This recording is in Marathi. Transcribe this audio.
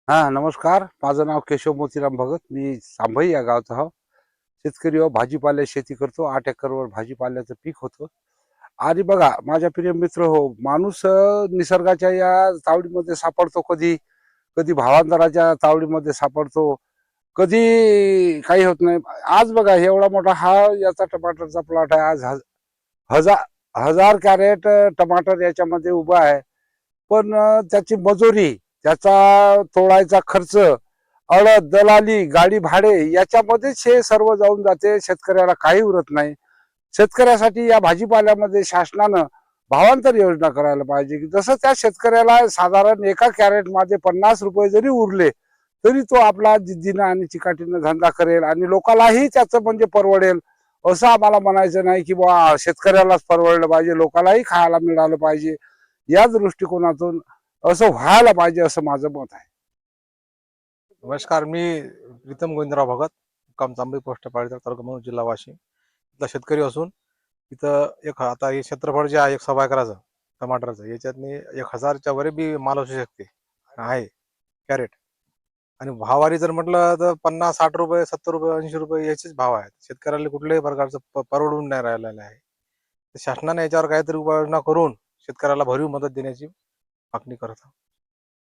हा नमस्कार. माझं नाव केशव मोतीराम भगत. मी सांभई या गावचा आहो. शेतकरी व भाजीपाल्या शेती करतो. 8 एकरवर भाजीपाल्याचं पीक होतं. आणि बघा माझ्या प्रिय मित्र हो, माणूस निसर्गाच्या या तावडीमध्ये सापडतो, कधी कधी भावांतराच्या तावडीमध्ये सापडतो, कधी काही होत नाही. आज बघा एवढा मोठा हा याचा टमाटरचा प्लॉट आहे. आज हजार हजार कॅरेट टमाटर याच्यामध्ये उभा आहे. पण त्याची मजुरी, त्याचा तोडायचा खर्च, अडद, दलाली, गाडी भाडे याच्यामध्येच हे सर्व जाऊन जाते. शेतकऱ्याला काही उरत नाही. शेतकऱ्यासाठी या भाजीपाल्यामध्ये शासनानं भावांतर योजना करायला पाहिजे, की जसं त्या शेतकऱ्याला साधारण एका कॅरेट मध्ये 50 रुपये जरी उरले तरी तो आपला जिद्दीनं आणि चिकाटीनं धंदा करेल आणि लोकांनाही त्याचं म्हणजे परवडेल. असं आम्हाला म्हणायचं नाही की बा शेतकऱ्यालाच परवडलं पाहिजे, लोकांनाही खायला मिळालं पाहिजे. या दृष्टिकोनातून असं व्हायला पाहिजे, असं माझं मत आहे. नमस्कार. मी प्रीतम गोविंदराव भगत, मुक्काम चांबई पोस्ट पाळीचा तालुका म्हणून जिल्हा वाशिम इथला शेतकरी असून इथं आता हे क्षेत्रफळ जे आहे 1 सव्वा एकराचं टमाटरचं, याच्यातनी 1000च्या वर बी माल असू शकते आहे कॅरेट. आणि भावारी जर म्हटलं तर 50-60 रुपये, 70 रुपये, 80 रुपये याचेच भाव आहेत. शेतकऱ्याला कुठल्याही प्रकारचं परवडून नाही राहिलेलं आहे. तर शासनाने याच्यावर काहीतरी उपाययोजना करून शेतकऱ्याला भरीव मदत देण्याची मागणी करत आहोत.